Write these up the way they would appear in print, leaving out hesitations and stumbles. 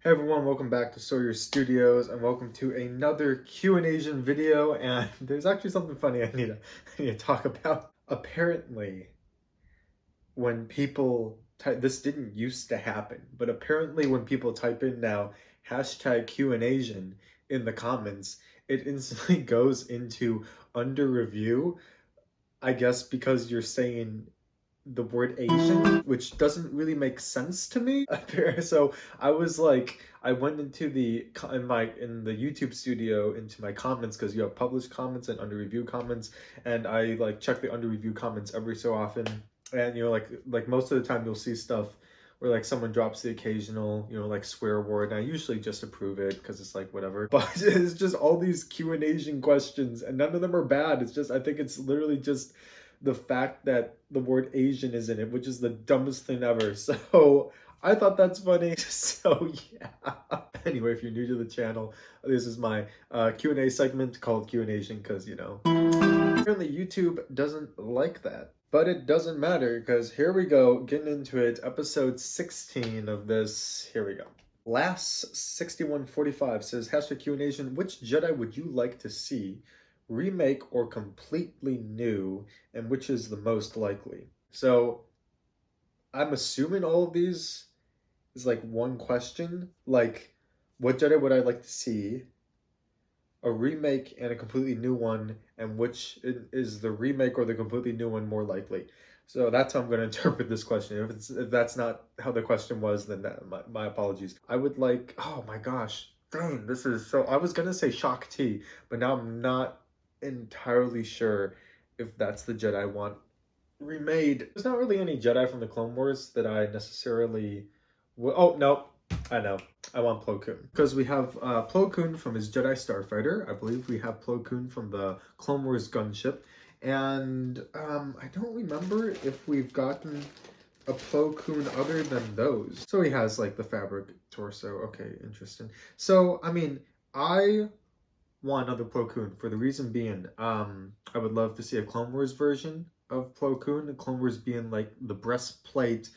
Hey everyone, welcome back to Sawyer Studios and welcome to another Q&ASIAN video. And there's actually something funny I need to talk about. Apparently, when people type, this didn't used to happen, but apparently when people type in now hashtag Q&ASIAN in the comments, it instantly goes into under review. I guess because you're saying the word Asian, which doesn't really make sense to me. So I was like, I went into in the YouTube studio into my comments because you have published comments and under review comments, and I like check the under review comments every so often, and like most of the time you'll see stuff where like someone drops the occasional like swear word, and I usually just approve it because it's like whatever. But it's just all these Q&Asian questions, and none of them are bad. It's just I think it's literally just the fact that the word Asian is in it, which is the dumbest thing ever. So I thought that's funny. So yeah. Anyway, if you're new to the channel, this is my Q&A segment called Q&Asian because, apparently YouTube doesn't like that. But it doesn't matter because here we go, getting into it. Episode 16 of this. Here we go. Last 6145 says, hashtag Q&Asian, which Jedi would you like to see remake or completely new, and which is the most likely? So I'm assuming all of these is like one question, like what Jedi would I like to see, a remake and a completely new one, and which is the remake or the completely new one more likely? So that's how I'm going to interpret this question. If that's not how the question was, then my apologies. I would like, oh my gosh, dang, this is so. I was going to say Shak Ti, but now I'm not entirely sure if that's the Jedi I want remade. There's not really any Jedi from the Clone Wars that I necessarily. Oh no, I know. I want Plo Koon because we have Plo Koon from his Jedi Starfighter. I believe we have Plo Koon from the Clone Wars gunship, and I don't remember if we've gotten a Plo Koon other than those. So he has like the fabric torso. Okay, interesting. So I mean, I want another Plo Koon for the reason being, I would love to see a Clone Wars version of Plo Koon. The Clone Wars being like the breastplate,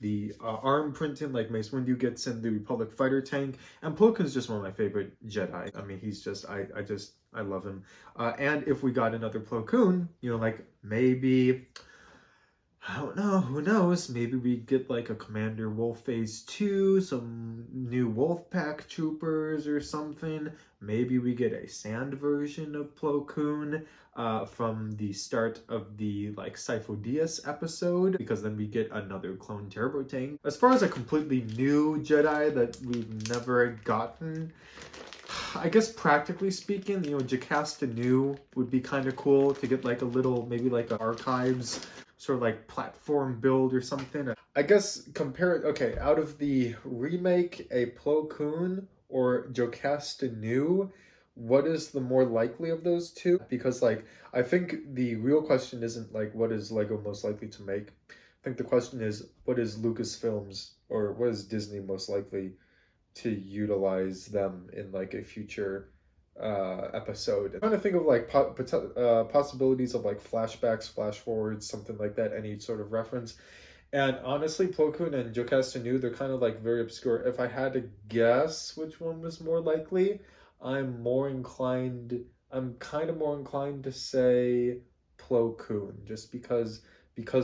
the arm printing like Mace Windu gets in the Republic fighter tank, and Plo Koon's just one of my favorite Jedi. I mean, he's just I love him. And if we got another Plo Koon, like maybe I don't know. Who knows? Maybe we get like a Commander Wolf Phase 2, some new Wolf Pack troopers or something. Maybe we get a sand version of Plo Koon from the start of the like Sifo Dyas episode, because then we get another clone turbo tank. As far as a completely new Jedi that we've never gotten, I guess practically speaking, Jocasta Nu would be kind of cool to get like a little, maybe like a archives sort of like platform build or something. I guess compare it, okay, out of the remake, a Plo Koon or Jocasta Nu, what is the more likely of those two? Because like, I think the real question isn't like, what is LEGO most likely to make? I think the question is, what is Lucasfilms or what is Disney most likely to utilize them in like a future episode. I'm trying to think of like possibilities of like flashbacks, flash forwards, something like that, any sort of reference. And honestly, Plo Koon and Jocasta Nu, they're kind of like very obscure. If I had to guess which one was more likely, I'm kind of more inclined to say Plo Koon, just because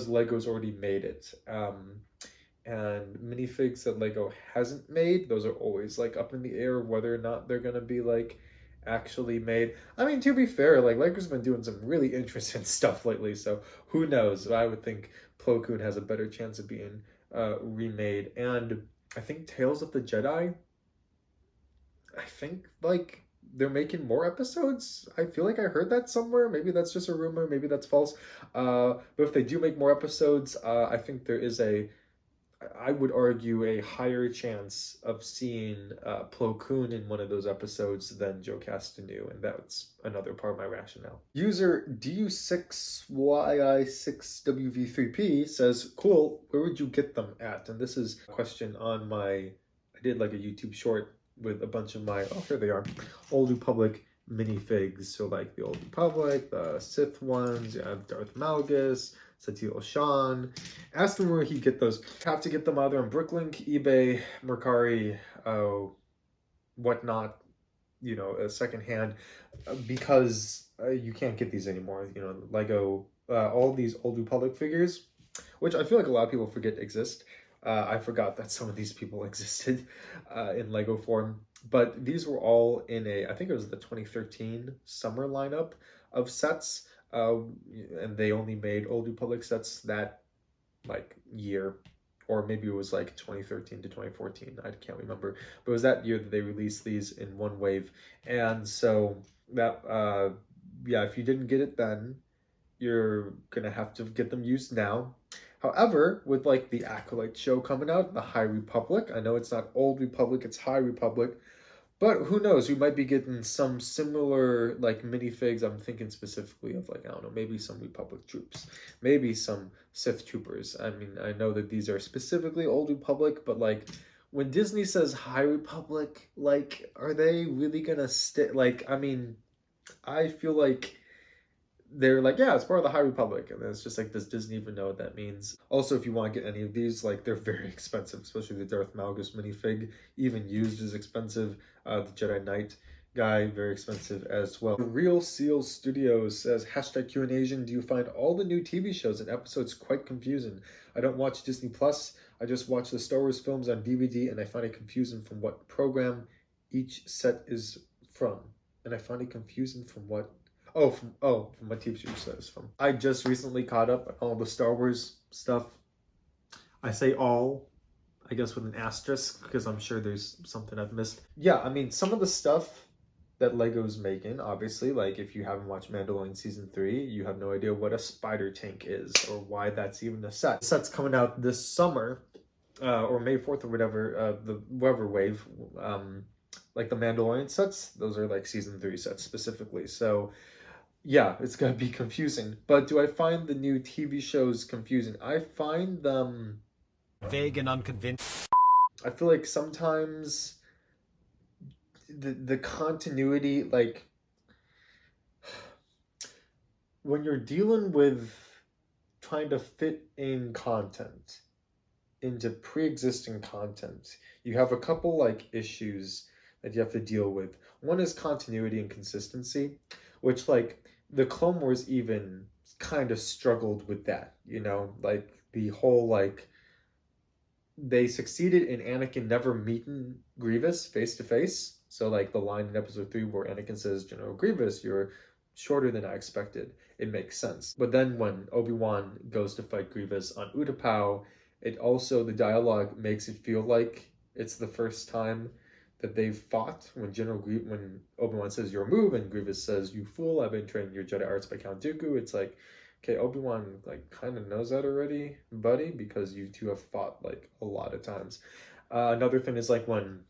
Lego's already made it. And minifigs that Lego hasn't made, those are always like up in the air whether or not they're gonna be like actually made. I mean, to be fair, like Lego's been doing some really interesting stuff lately, so who knows? I would think Plo Koon has a better chance of being remade. And I think Tales of the Jedi, I think like they're making more episodes. I feel like I heard that somewhere. Maybe that's just a rumor, maybe that's false. But if they do make more episodes, I think there is I would argue a higher chance of seeing Plo Koon in one of those episodes than Jocasta Nu, and that's another part of my rationale. User DU6YI6WV3P says, cool, where would you get them at? And this is a question on I did like a YouTube short with a bunch of my, oh, here they are, Old Republic minifigs. So like the Old Republic, the Sith ones, you have Darth Malgus, Satele Shan. Ask him where he'd get those. Have to get them either on Bricklink, eBay, Mercari, whatnot, secondhand, because you can't get these anymore. Lego, all these Old Republic figures, which I feel like a lot of people forget exist. I forgot that some of these people existed in Lego form, but these were all in I think it was the 2013 summer lineup of sets, and they only made Old Republic sets that like year, or maybe it was like 2013 to 2014. I can't remember, but it was that year that they released these in one wave, and so that yeah, if you didn't get it then, you're gonna have to get them used now. However, with like the Acolyte show coming out, the High Republic, I know it's not Old Republic, it's High Republic, but who knows? We might be getting some similar like minifigs. I'm thinking specifically of like, I don't know, maybe some Republic troops, maybe some Sith troopers. I mean, I know that these are specifically Old Republic, but like when Disney says High Republic, like, are they really gonna stick? Like, I mean, I feel like they're like, yeah, it's part of the High Republic, and then it's just like, does Disney even know what that means? Also, if you want to get any of these, like, they're very expensive, especially the Darth Malgus minifig, even used is expensive. The Jedi Knight guy, very expensive as well. Real Seal Studios says, hashtag Q&ASIAN, do you find all the new TV shows and episodes quite confusing? I don't watch Disney Plus, I just watch the Star Wars films on DVD, and I find it confusing from what program each set is from. And I find it confusing from what from what TV show says from. I just recently caught up on all the Star Wars stuff. I say all, I guess with an asterisk, because I'm sure there's something I've missed. Yeah, I mean, some of the stuff that Lego's making, obviously, like if you haven't watched Mandalorian Season 3, you have no idea what a spider tank is or why that's even a set. The set's coming out this summer, or May 4th or whatever, the whatever wave, like the Mandalorian sets, those are like Season 3 sets specifically. So yeah, it's gonna be confusing. But do I find the new TV shows confusing? I find them vague and unconvincing. I feel like sometimes the continuity, like when you're dealing with trying to fit in content into pre-existing content, you have a couple like issues that you have to deal with. One is continuity and consistency, which like the Clone Wars even kind of struggled with that, like the whole like they succeeded in Anakin never meeting Grievous face to face. So like the line in episode 3 where Anakin says, General Grievous, you're shorter than I expected. It makes sense. But then when Obi-Wan goes to fight Grievous on Utapau, it also, the dialogue makes it feel like it's the first time that they've fought. When Obi-Wan says your move and Grievous says, you fool, I've been trained your Jedi arts by Count Dooku, it's like, okay, Obi-Wan like kind of knows that already, buddy, because you two have fought like a lot of times. Another thing is like when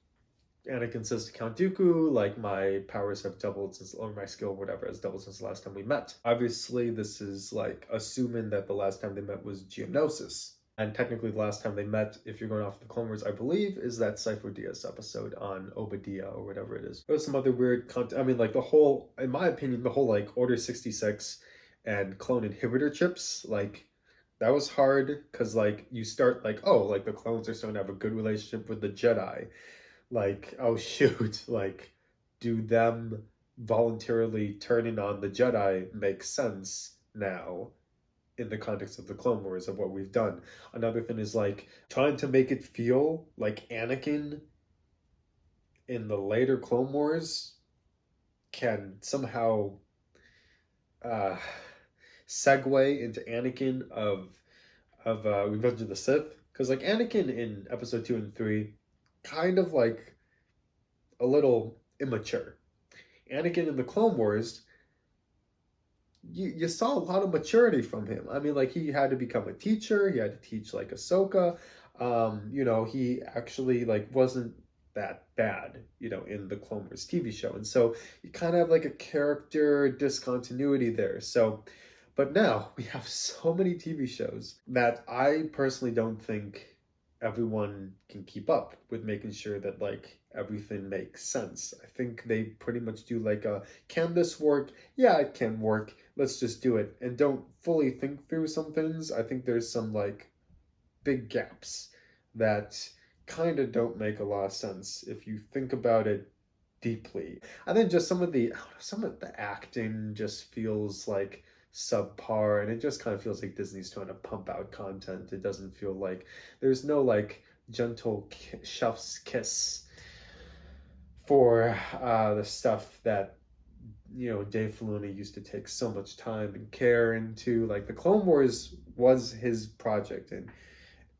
Anakin says to Count Dooku, like my powers have doubled since, or my skill, whatever, has doubled since the last time we met. Obviously, this is like assuming that the last time they met was Geonosis. And technically the last time they met, if you're going off the Clone Wars, I believe, is that Cypher Diaz episode on Obadiah or whatever it is. There's some other weird content. I mean, like the whole, in my opinion, the whole like Order 66 and clone inhibitor chips, like that was hard because like you start like, oh, like the clones are starting to have a good relationship with the Jedi. Like, oh shoot, like do them voluntarily turning on the Jedi make sense now in the context of the Clone Wars of what we've done? Another thing is like trying to make it feel like Anakin in the later Clone Wars can somehow segue into Anakin of Revenge of the Sith, because like Anakin in episode 2 and 3 kind of like a little immature. Anakin in the Clone Wars, you saw a lot of maturity from him. I mean, like he had to become a teacher. He had to teach like Ahsoka. He actually like wasn't that bad, in the Clone Wars TV show. And so you kind of have like a character discontinuity there. So, but now we have so many TV shows that I personally don't think everyone can keep up with making sure that like everything makes sense. I think they pretty much do like a, can this work? Yeah, it can work. Let's just do it. And don't fully think through some things. I think there's some like big gaps that kind of don't make a lot of sense if you think about it deeply. And then just some of the acting just feels like subpar, and it just kind of feels like Disney's trying to pump out content. It doesn't feel like there's no like gentle chef's kiss for the stuff that Dave Filoni used to take so much time and care into. Like the Clone Wars was his project, and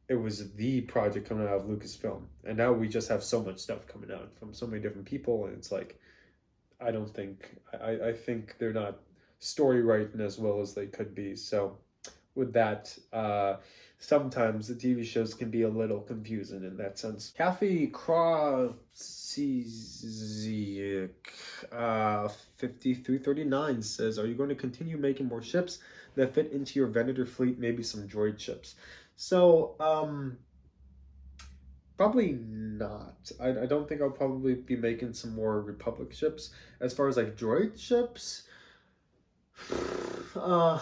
it was the project coming out of Lucasfilm, and now we just have so much stuff coming out from so many different people, and it's like I think they're not story writing as well as they could be. So with that, sometimes the TV shows can be a little confusing in that sense. Kathy Krasiak, 5339 says, "Are you going to continue making more ships that fit into your Venator fleet? Maybe some droid ships." So, probably not. I don't think I'll probably be making some more Republic ships. As far as like droid ships, uh,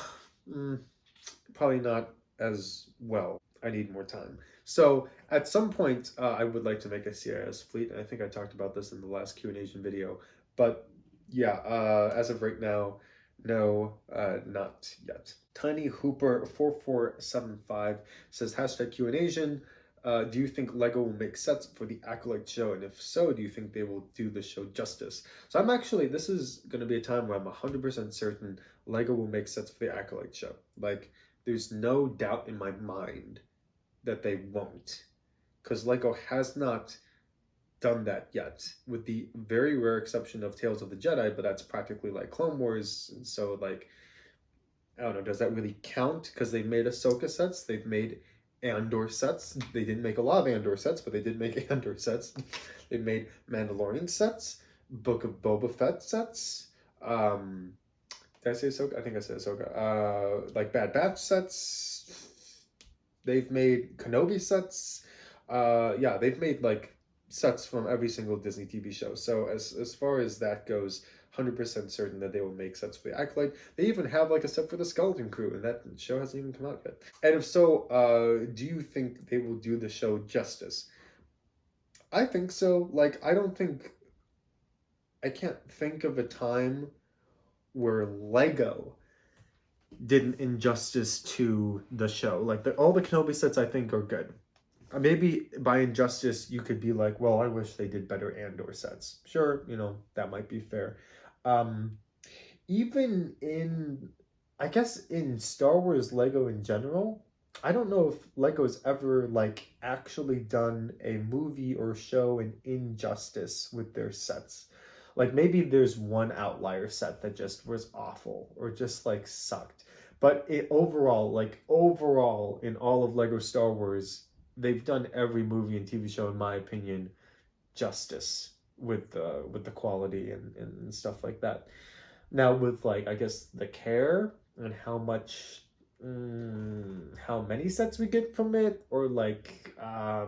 probably not as well. I need more time. So at some point, I would like to make a CIS fleet. I think I talked about this in the last Q&ASIAN video. But yeah, as of right now, no, not yet. Tiny Hooper 4475 says hashtag Q&ASIAN. Do you think LEGO will make sets for the Acolyte show? And if so, do you think they will do the show justice? So this is going to be a time where I'm 100% certain LEGO will make sets for the Acolyte show. Like, there's no doubt in my mind that they won't. Because LEGO has not done that yet, with the very rare exception of Tales of the Jedi, but that's practically like Clone Wars. And so, like, I don't know, does that really count? Because they've made Ahsoka sets, they've made Andor sets. They didn't make a lot of Andor sets, but they did make Andor sets. They made Mandalorian sets, Book of Boba Fett sets. Did I say Ahsoka? I think I said Ahsoka. Like Bad Batch sets. They've made Kenobi sets. Yeah, they've made like sets from every single Disney TV show. So as far as that goes, 100% certain that they will make sets for the Acolyte. They even have like a set for the Skeleton Crew, and that show hasn't even come out yet. And if so, do you think they will do the show justice? I think so. Like, I can't think of a time where LEGO did an injustice to the show. Like, all the Kenobi sets I think are good. Maybe by injustice, you could be like, well, I wish they did better Andor sets. Sure, that might be fair. Even I guess in Star Wars Lego in general, I don't know if Lego's ever like actually done a movie or show an injustice with their sets. Like maybe there's one outlier set that just was awful or just like sucked. But overall in all of Lego Star Wars, they've done every movie and TV show, in my opinion, justice with the quality and stuff like that. Now with like I guess the care and how many sets we get from it, or like I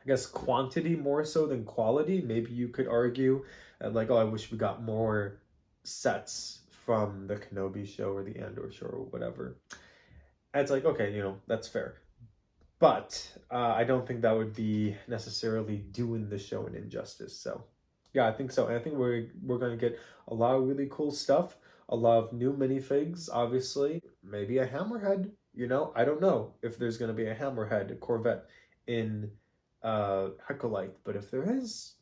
guess quantity more so than quality. Maybe you could argue like, oh, I wish we got more sets from the Kenobi show or the Andor show or whatever. And it's like, okay, that's fair. But I don't think that would be necessarily doing the show an injustice. So yeah, I think so. And I think we're going to get a lot of really cool stuff, a lot of new minifigs, obviously. Maybe a Hammerhead, I don't know if there's going to be a Hammerhead Corvette in Acolyte, but if there is,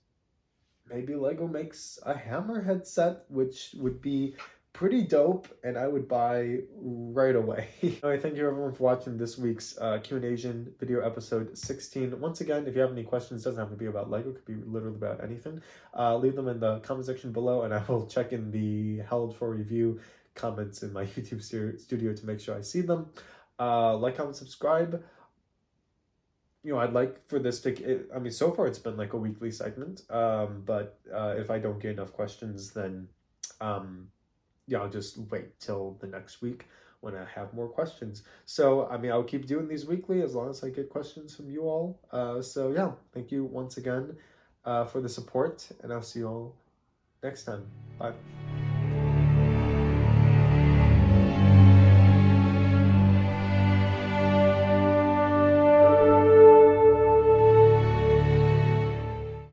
maybe LEGO makes a Hammerhead set, which would be pretty dope, and I would buy right away. All right, thank you everyone for watching this week's Q&ASIAN video episode 16. Once again, if you have any questions, it doesn't have to be about LEGO, it could be literally about anything. Leave them in the comment section below, and I will check in the held for review comments in my YouTube studio to make sure I see them. Like, comment, subscribe. I'd like for this to, so far it's been like a weekly segment, but if I don't get enough questions, then yeah, I'll just wait till the next week when I have more questions. So, I'll keep doing these weekly as long as I get questions from you all. So yeah, thank you once again for the support, and I'll see you all next time. Bye.